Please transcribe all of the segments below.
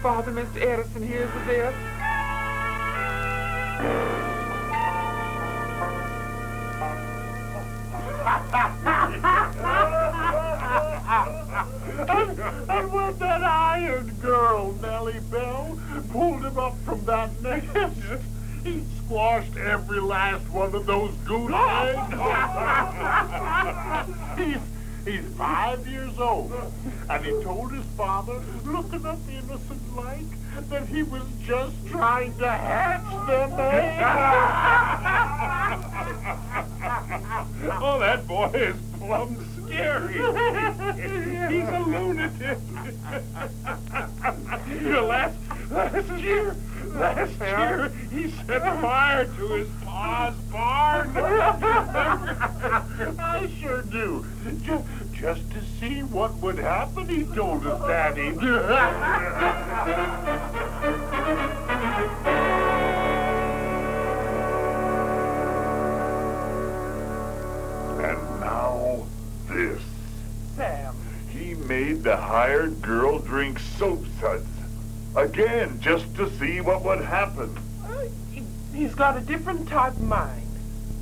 Father, Mr. Edison hears of this. And when that iron girl, Nellie Bell, pulled him up from that nest, he squashed every last one of those goose eggs. He's 5 years old, and he told his father, looking up innocent like, that he was just trying to hatch them eggs. Oh, that boy is plumb scary. He's a lunatic. Last year, he set fire to his pa's barn. I sure do. Just to see what would happen, he told us, Daddy. And now this. Sam. He made the hired girl drink soap suds. Again, just to see what would happen. He's got a different type of mind.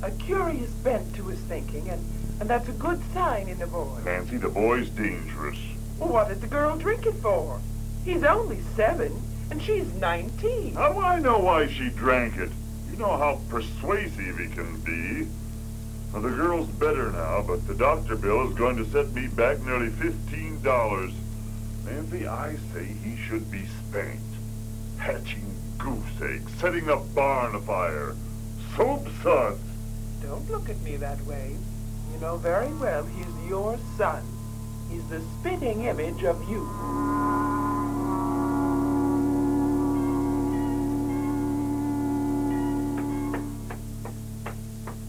A curious bent to his thinking, and that's a good sign in a boy. Nancy, the boy's dangerous. Well, what did the girl drink it for? He's only 7, and she's 19. How do I know why she drank it? You know how persuasive he can be. Well, the girl's better now, but the doctor bill is going to set me back nearly $15. Nancy, I say he should be spanked. Hatching goose eggs, setting the barn afire, soap suds. Don't look at me that way. You know very well he's your son. He's the spitting image of you.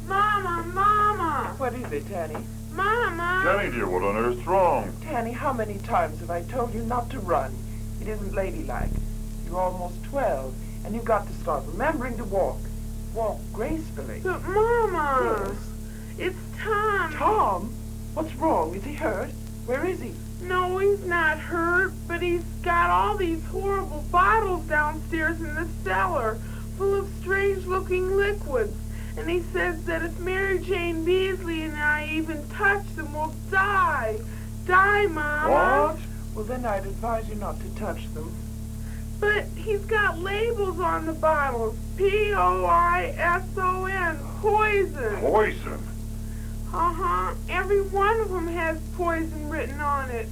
Mama! What is it, Tanny? Mama! Jenny, dear, what on earth's wrong? Tanny, how many times have I told you not to run? It isn't ladylike. You're almost 12, and you've got to start remembering to walk. Walk gracefully. But Mama! Yes. It's Tom. Tom? What's wrong? Is he hurt? Where is he? No, he's not hurt, but he's got all these horrible bottles downstairs in the cellar, full of strange-looking liquids. And he says that if Mary Jane Beasley and I even touch them, we'll die. Die, Mama. What? Well, then I'd advise you not to touch them. But he's got labels on the bottles. Poison. Poison. Poison? Uh-huh. Every one of them has poison written on it.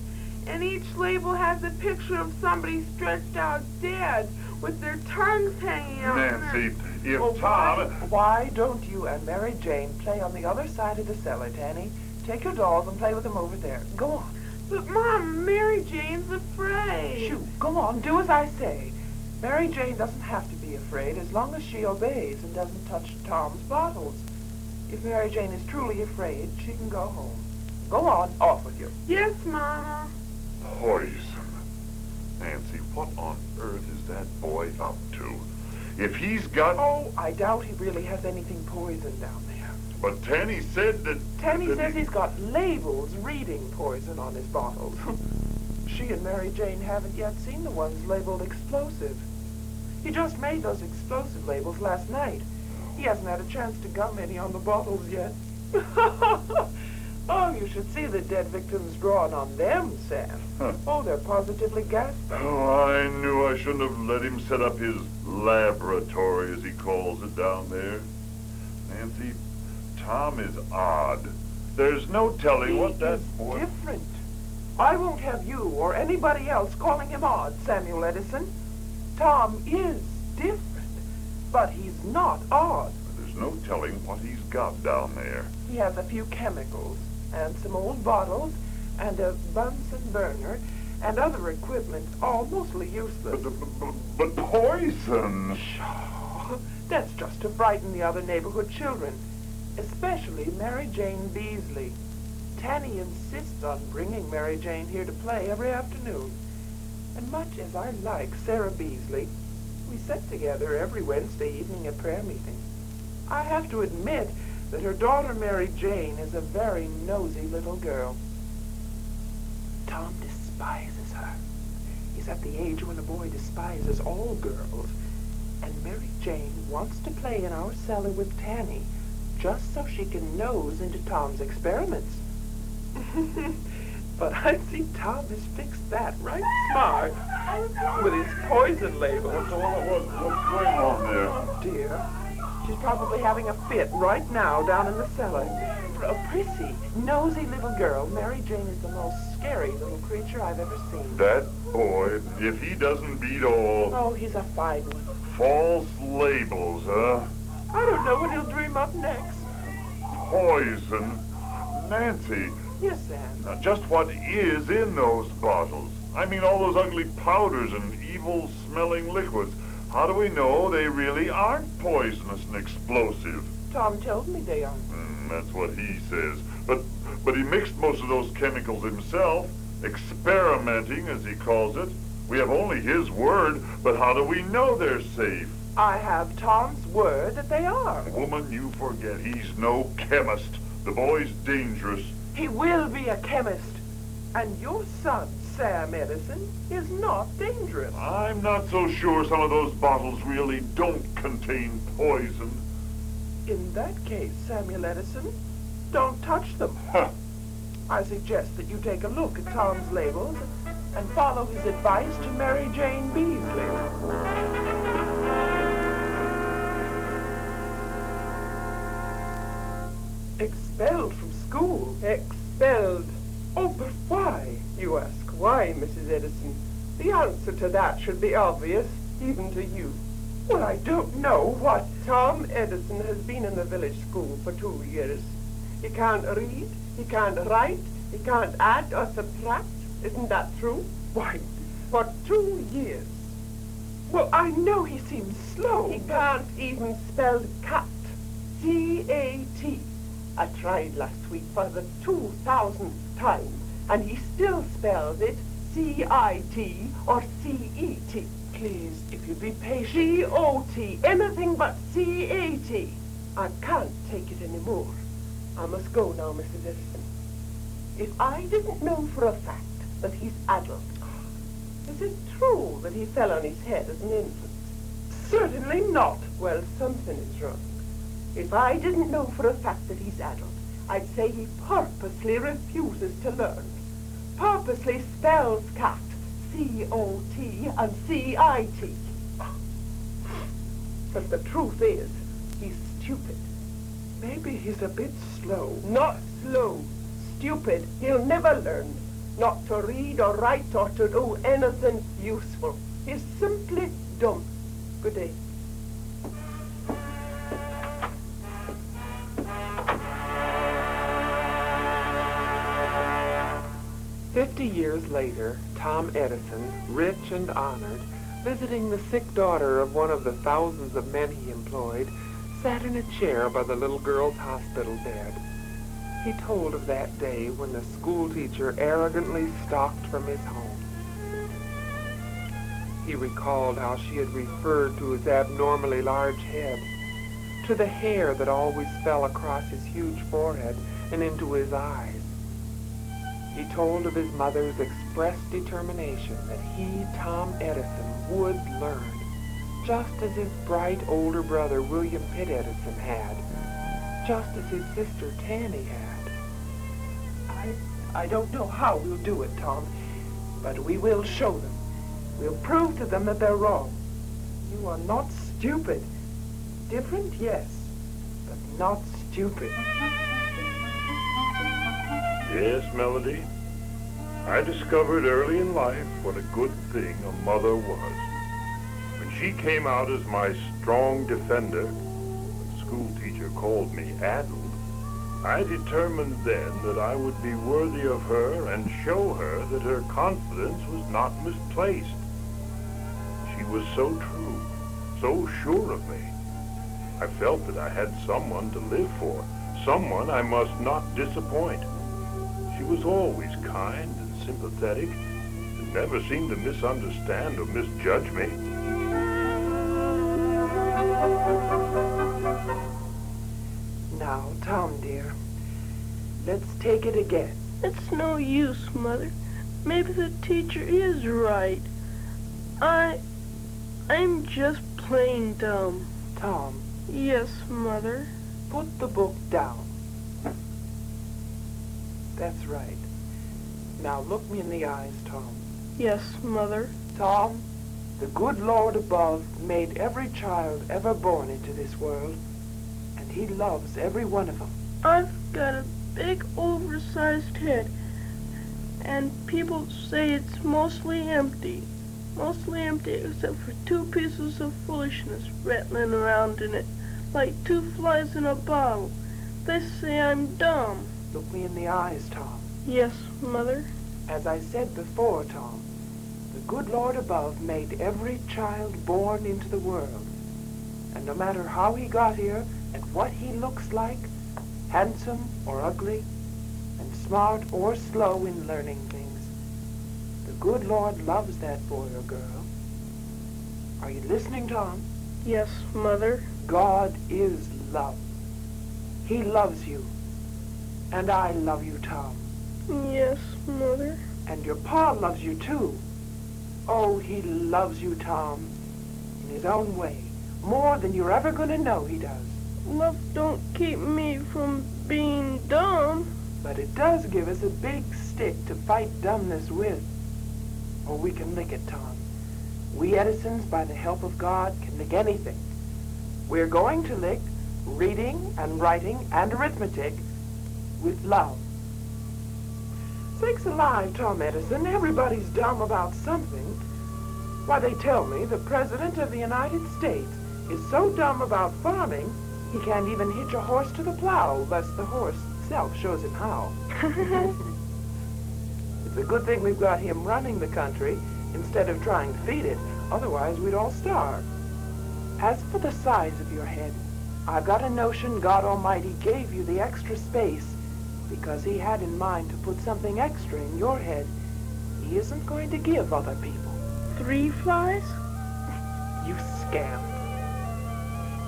And each label has a picture of somebody stretched out dead with their tongues hanging out. Nancy, if Well, Tom... Why don't you and Mary Jane play on the other side of the cellar, Tanny? Take your dolls and play with them over there. Go on. But, Mom, Mary Jane's afraid. Shoo, go on. Do as I say. Mary Jane doesn't have to be afraid as long as she obeys and doesn't touch Tom's bottles. If Mary Jane is truly afraid, she can go home. Go on. Off with you. Yes, Mama. Poison. Nancy, what on earth is that boy up to? If he's got... Oh, I doubt he really has anything poisoned down there. But Tanny said that... Tanny says he's got labels reading poison on his bottles. She and Mary Jane haven't yet seen the ones labeled explosive. He just made those explosive labels last night. He hasn't had a chance to gum any on the bottles yet. Oh, you should see the dead victims drawn on them, Sam. Huh. Oh, they're positively gasping. Oh, I knew I shouldn't have let him set up his laboratory, as he calls it, down there. Nancy, Tom is odd. There's no telling what that boy... different. I won't have you or anybody else calling him odd, Samuel Edison. Tom is different, but he's not odd. There's no telling what he's got down there. He has a few chemicals, and some old bottles, and a Bunsen burner, and other equipment, all mostly useless. But poison! Pshaw, that's just to frighten the other neighborhood children, especially Mary Jane Beasley. Tanny insists on bringing Mary Jane here to play every afternoon. And much as I like Sarah Beasley, we sit together every Wednesday evening at prayer meeting. I have to admit that her daughter Mary Jane is a very nosy little girl. Tom despises her. He's at the age when a boy despises all girls. And Mary Jane wants to play in our cellar with Tanny, just so she can nose into Tom's experiments. But I see Tom has fixed that right smart with his poison label. What's going on there? Oh, dear. She's probably having a fit right now down in the cellar. For a prissy, nosy little girl, Mary Jane is the most scary little creature I've ever seen. That boy, if he doesn't beat all Oh, he's a fine one. false labels, huh? I don't know what he'll dream up next. Poison. Nancy, Yes, Sam. now just what is in those bottles? I mean, all those ugly powders and evil-smelling liquids. How do we know they really aren't poisonous and explosive? Tom told me they are. That's what he says. But he mixed most of those chemicals himself, experimenting, as he calls it. We have only his word, but how do we know they're safe? I have Tom's word that they are. Woman, you forget he's no chemist. The boy's dangerous. He will be a chemist. And your son, Sam Edison, is not dangerous. I'm not so sure some of those bottles really don't contain poison. In that case, Samuel Edison, don't touch them. Huh. I suggest that you take a look at Tom's labels and follow his advice to Mary Jane Beasley. Expelled from school? Expelled. Oh, but why? You ask why, Mrs. Edison. The answer to that should be obvious, even to you. Well, I don't know what... Tom Edison has been in the village school for 2 years. He can't read, he can't write, he can't add or subtract. Isn't that true? Why, For 2 years. well, I know he seems slow. He can't even spell cat. C-A-T. I tried last week for the 2,000th time, and he still spells it C-I-T or C-E-T. Please, if you'd be patient. C-O-T, anything but C-A-T. I can't take it anymore. I must go now, Mrs. Edison. If I didn't know for a fact that he's adult, is it true that he fell on his head as an infant? Certainly not. Well, something is wrong. If I didn't know for a fact that he's adult, I'd say he purposely refuses to learn. Purposely spells cat, C-O-T and C-I-T. But the truth is, he's stupid. Maybe he's a bit slow. Not slow, stupid. He'll never learn. Not to read or write or to do anything useful. He's simply dumb. Good day. "50 years later, Tom Edison, rich and honored, visiting the sick daughter of one of the thousands of men he employed, sat in a chair by the little girl's hospital bed. He told of that day when the schoolteacher arrogantly stalked from his home. He recalled how she had referred to his abnormally large head, to the hair that always fell across his huge forehead and into his eyes. He told of his mother's expressed determination that he, Tom Edison, would learn, just as his bright older brother William Pitt Edison had, just as his sister Tanny had. I don't know how we'll do it, Tom, but we will show them. We'll prove to them that they're wrong. You are not stupid. Different, yes, but not stupid. Yes, Melody. I discovered early in life what a good thing a mother was. When she came out as my strong defender, when the school teacher called me addled, I determined then that I would be worthy of her and show her that her confidence was not misplaced. She was so true, so sure of me. I felt that I had someone to live for, someone I must not disappoint. She was always kind and sympathetic, and never seemed to misunderstand or misjudge me. Now, Tom, dear, let's take it again. It's no use, Mother. Maybe the teacher is right. I'm just plain dumb. Tom, Yes, Mother. put the book down. That's right. Now look me in the eyes, Tom. Yes, Mother. Tom, the good Lord above made every child ever born into this world, and he loves every one of them. I've got a big oversized head, and people say it's mostly empty. Mostly empty except for 2 pieces of foolishness rattling around in it, like 2 flies in a bottle. They say I'm dumb. Look me in the eyes, Tom. Yes, Mother. As I said before, Tom, the good Lord above made every child born into the world. And no matter how he got here and what he looks like, handsome or ugly, and smart or slow in learning things, the good Lord loves that boy or girl. Are you listening, Tom? Yes, Mother. God is love. He loves you. And I love you, Tom. Yes, Mother. And your pa loves you, too. Oh, he loves you, Tom, in his own way. More than you're ever going to know he does. Love don't keep me from being dumb. But it does give us a big stick to fight dumbness with. Or we can lick it, Tom. We Edisons, by the help of God, can lick anything. We're going to lick reading and writing and arithmetic with love. Sakes alive, Tom Edison, everybody's dumb about something. Why, they tell me the President of the United States is so dumb about farming, he can't even hitch a horse to the plow, lest the horse itself shows him how. It's a good thing we've got him running the country instead of trying to feed it. Otherwise, we'd all starve. As for the size of your head, I've got a notion God Almighty gave you the extra space because he had in mind to put something extra in your head he isn't going to give other people. 3 flies? You scamp.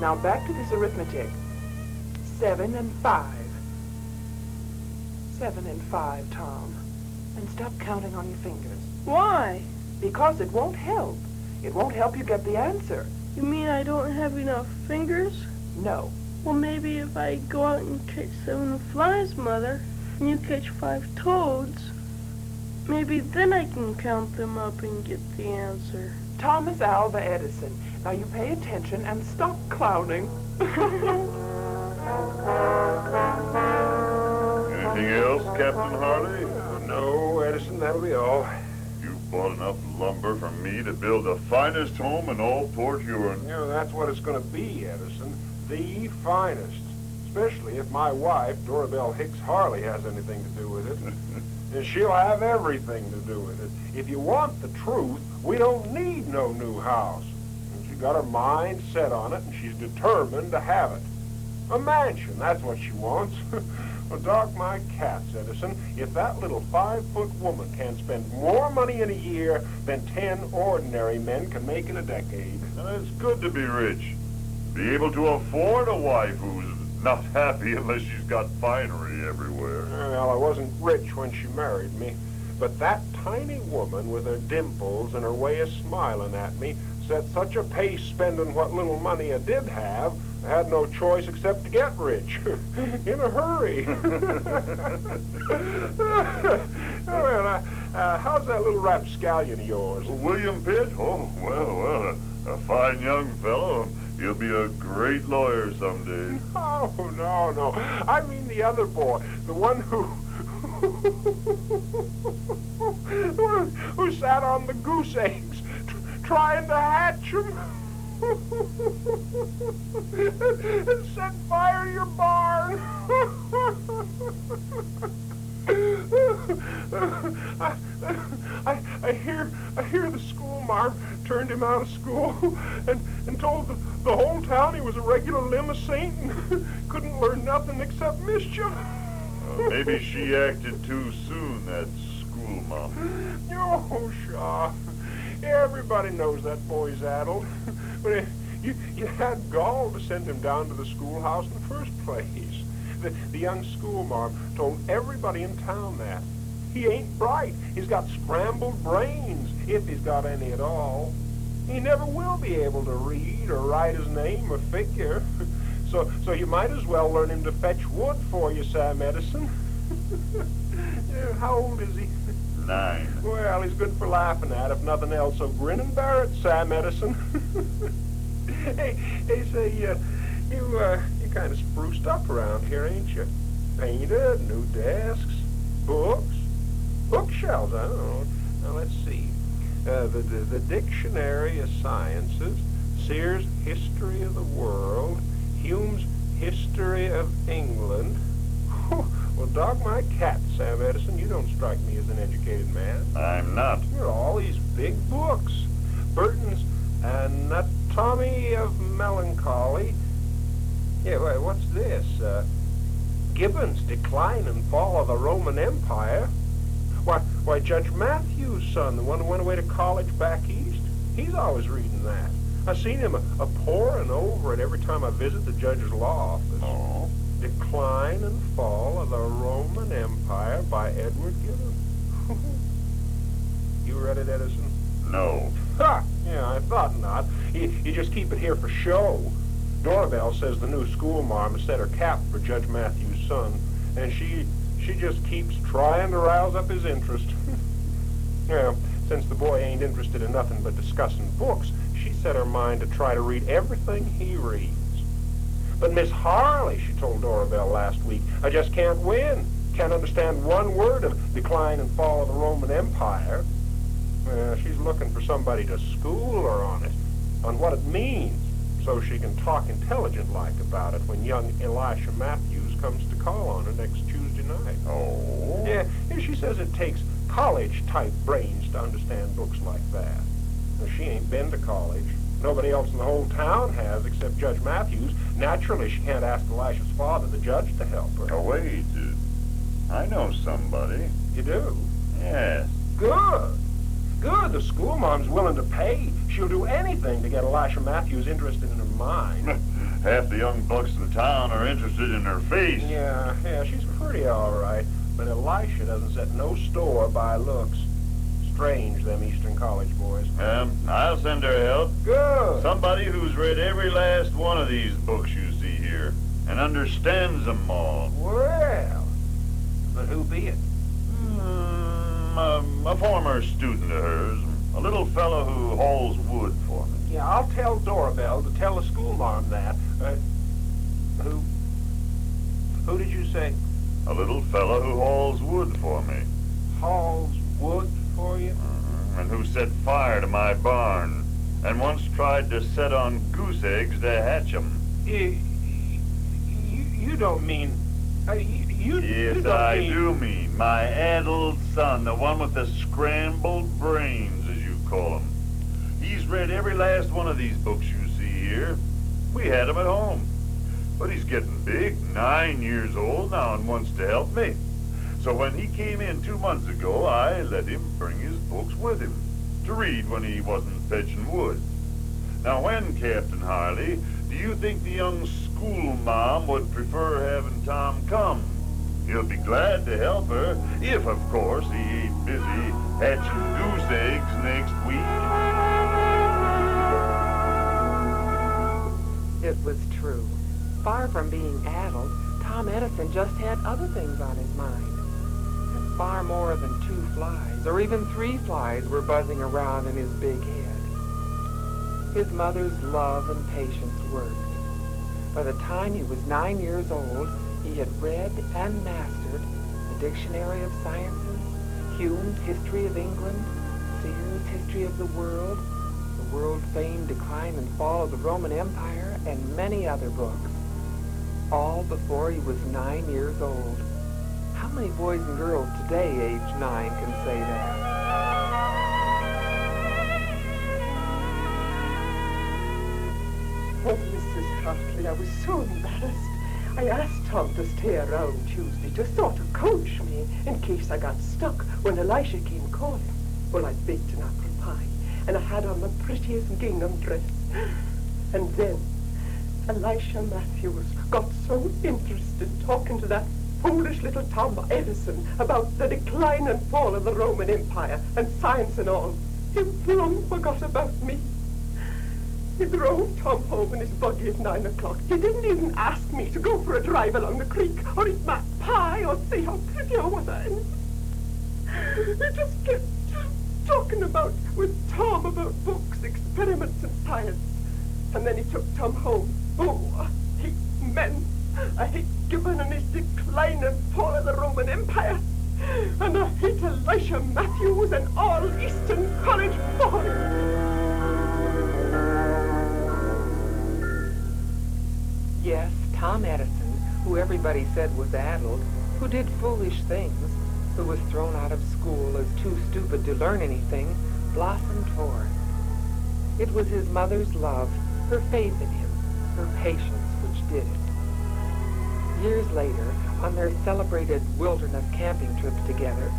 Now back to this arithmetic. 7 and 5. 7 and 5, Tom. And stop counting on your fingers. Why? Because it won't help. It won't help you get the answer. You mean I don't have enough fingers? No. Well, maybe if I go out and catch 7 flies, Mother, and you catch 5 toads, maybe then I can count them up and get the answer. Thomas Alva Edison. Now you pay attention and stop clowning. Anything else, Captain Harley? No, Edison, that'll be all. You bought enough lumber for me to build the finest home in all Port Huron. You know, that's what it's going to be, Edison. The finest. Especially if my wife, Dorabelle Hicks Harley, has anything to do with it. And she'll have everything to do with it. If you want the truth, we don't need no new house. And she got her mind set on it, and she's determined to have it. A mansion, that's what she wants. Well, dog my cats, Edison, if that little 5-foot woman can spend more money in a year than 10 ordinary men can make in a decade. And it's good to be rich. Be able to afford a wife who's not happy unless she's got finery everywhere. Well, I wasn't rich when she married me, but that tiny woman with her dimples and her way of smiling at me set such a pace spending what little money I did have, I had no choice except to get rich. In a hurry. Well, how's that little rapscallion of yours? William Pitt? Oh, well, a fine young fellow. He'll be a great lawyer someday. No. I mean the other boy. The one who sat on the goose eggs trying to hatch them. And set fire to your barn. I hear the schoolmarm turned him out of school and told the whole town he was a regular limb of Saint and couldn't learn nothing except mischief. Maybe she acted too soon, that schoolmom. Oh, pshaw. Everybody knows that boy's addled. But you had gall to send him down to the schoolhouse in the first place. The young schoolmarm told everybody in town that. He ain't bright. He's got scrambled brains, if he's got any at all. He never will be able to read or write his name or figure. So you might as well learn him to fetch wood for you, Sam Edison. Yeah, how old is he? 9. Well, he's good for laughing at, if nothing else. So grin and bear it, Sam Edison. Hey, say, you kind of spruced up around here, ain't you? Painted, new desks, books, bookshelves. I don't know. Now let's see. The Dictionary of Sciences, Sears' History of the World, Hume's History of England. Well, dog my cat, Sam Edison. You don't strike me as an educated man. I'm not. You're all these big books. Burton's Anatomy of Melancholy. Yeah, what's this? Gibbon's Decline and Fall of the Roman Empire. Why, Judge Matthew's son, the one who went away to college back east, he's always reading that. I've seen him a poring over it every time I visit the judge's law office. Oh? Decline and Fall of the Roman Empire by Edward Gibbon. You read it, Edison? No. Ha! Yeah, I thought not. You just keep it here for show. Dorabelle says the new schoolmarm has set her cap for Judge Matthew's son, and she just keeps trying to rouse up his interest. Yeah, since the boy ain't interested in nothing but discussing books, she set her mind to try to read everything he reads. But Miss Harley, she told Dorabelle last week, I just can't win. Can't understand one word of Decline and Fall of the Roman Empire. She's looking for somebody to school her on it, on what it means, so she can talk intelligent-like about it when young Elisha Matthews comes to call on her next Tuesday night. Oh? Yeah, she says it takes college-type brains to understand books like that. Well, she ain't been to college. Nobody else in the whole town has except Judge Matthews. Naturally, she can't ask Elisha's father, the judge, to help her. Oh, wait. I know somebody. You do? Yes. Good. Good. The schoolmarm's willing to pay. She'll do anything to get Elisha Matthews interested in her mind. Half the young bucks in town are interested in her face. Yeah, she's pretty all right. But Elisha doesn't set no store by looks. Strange, them Eastern College boys. I'll send her help. Good. Somebody who's read every last one of these books you see here and understands them all. Well, but who be it? A former student of hers. A little fellow who hauls wood for me. Yeah, I'll tell Dorabelle to tell the schoolmarm that. Who did you say? A little fellow who hauls wood for me. Hauls wood for you? And who set fire to my barn, and once tried to set on goose eggs to hatch 'em. You don't mean... Yes, I do mean my addled son, the one with the scrambled brains, as you call him. He's read every last one of these books you see here. We had him at home. But he's getting big, 9 years old now, and wants to help me. So when he came in 2 months ago, I let him bring his books with him to read when he wasn't fetching wood. Now when, Captain Harley, do you think the young schoolmarm would prefer having Tom come? He'll be glad to help her, if, of course, he ain't busy hatching goose eggs next week. It was true. Far from being addled, Tom Edison just had other things on his mind. And far more than 2 flies, or even 3 flies, were buzzing around in his big head. His mother's love and patience worked. By the time he was 9 years old, he had read and mastered the Dictionary of Sciences, Hume's History of England, Sears' History of the world-famed Decline and Fall of the Roman Empire, and many other books. All before he was 9 years old. How many boys and girls today, age 9, can say that? Oh, Mrs. Hartley, I was so embarrassed. I asked Tom to stay around Tuesday to sort of coach me in case I got stuck when Elisha came calling. Well, I baked an apple pie, and I had on the prettiest gingham dress. And then Elisha Matthews got so interested talking to that foolish little Tom Edison about the decline and fall of the Roman Empire and science and all. He plumb forgot about me. He drove Tom home in his buggy at 9 o'clock. He didn't even ask me to go for a drive along the creek or eat my pie or see how pretty I was. He just kept talking with Tom about books, experiments, and science. And then he took Tom home. Oh, I hate men. I hate Gibbon and his decline and fall of the Roman Empire. And I hate Elisha Matthews and all Eastern College boys. Yes, Tom Edison, who everybody said was addled, who did foolish things, who was thrown out of school as too stupid to learn anything, blossomed forth. It was his mother's love, her faith in him, her patience which did it. Years later, on their celebrated wilderness camping trips together,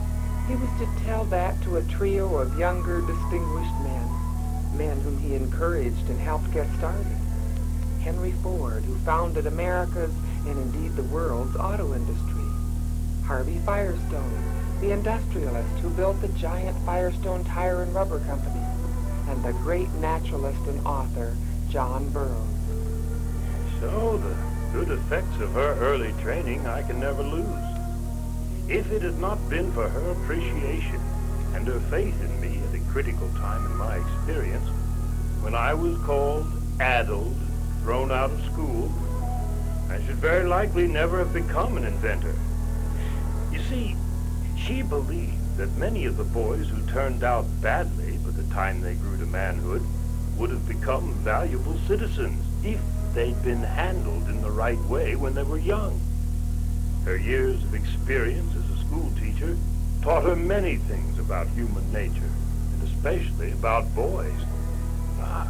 he was to tell that to a trio of younger, distinguished men whom he encouraged and helped get started. Henry Ford, who founded America's, and indeed the world's, auto industry. Harvey Firestone, the industrialist who built the giant Firestone Tire and Rubber Company. And the great naturalist and author, John Burroughs. So the good effects of her early training I can never lose. If it had not been for her appreciation and her faith in me at a critical time in my experience, when I was called addled, thrown out of school, I should very likely never have become an inventor. You see, she believed that many of the boys who turned out badly by the time they grew to manhood would have become valuable citizens if they'd been handled in the right way when they were young. Her years of experience as a school teacher taught her many things about human nature, and especially about boys.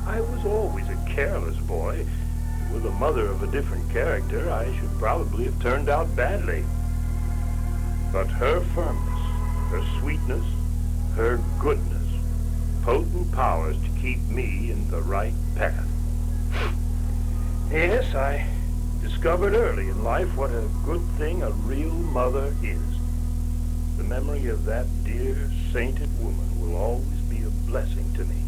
I was always a careless boy. With a mother of a different character, I should probably have turned out badly. But her firmness, her sweetness, her goodness, potent powers to keep me in the right path. Yes, I discovered early in life what a good thing a real mother is. The memory of that dear, sainted woman will always be a blessing to me.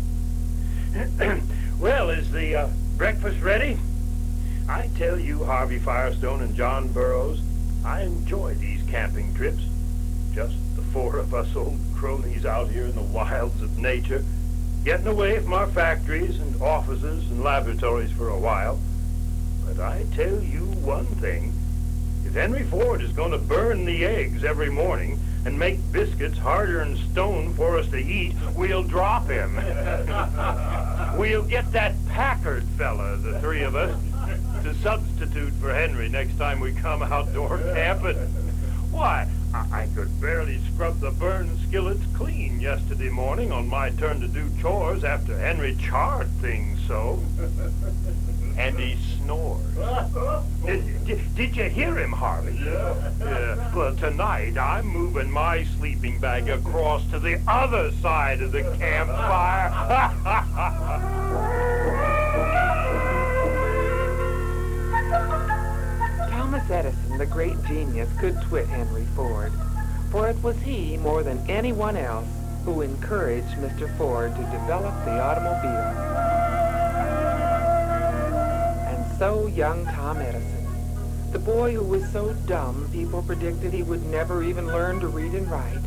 Well, is the breakfast ready? I tell you, Harvey Firestone and John Burroughs, I enjoy these camping trips. Just the four of us old cronies out here in the wilds of nature, getting away from our factories and offices and laboratories for a while. But I tell you one thing, if Henry Ford is going to burn the eggs every morning and make biscuits harder than stone for us to eat, we'll drop him. We'll get that Packard fella, the three of us, to substitute for Henry next time we come outdoor camping. Why, I could barely scrub the burned skillets clean yesterday morning on my turn to do chores after Henry charred things so. And he snores. Did you hear him, Harvey? Yeah. Well, tonight I'm moving my sleeping bag across to the other side of the campfire. Thomas Edison, the great genius, could twit Henry Ford, for it was he, more than anyone else, who encouraged Mr. Ford to develop the automobile. And so young Tom Edison, the boy who was so dumb people predicted he would never even learn to read and write,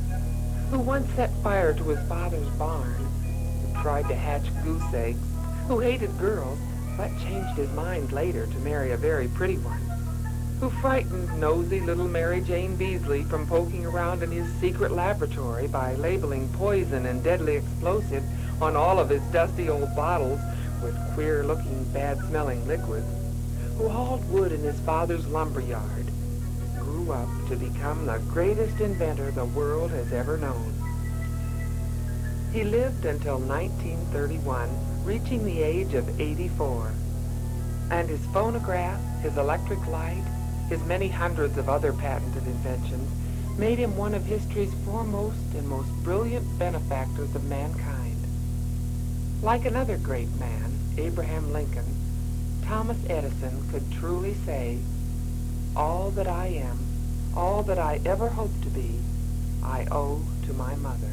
who once set fire to his father's barn, who tried to hatch goose eggs, who hated girls, but changed his mind later to marry a very pretty one, who frightened nosy little Mary Jane Beasley from poking around in his secret laboratory by labeling poison and deadly explosive on all of his dusty old bottles with queer-looking, bad-smelling liquids, who hauled wood in his father's lumber yard, grew up to become the greatest inventor the world has ever known. He lived until 1931, reaching the age of 84. And his phonograph, his electric light, his many hundreds of other patented inventions made him one of history's foremost and most brilliant benefactors of mankind. Like another great man, Abraham Lincoln, Thomas Edison could truly say, "All that I am, All that I ever hoped to be, I owe to my mother.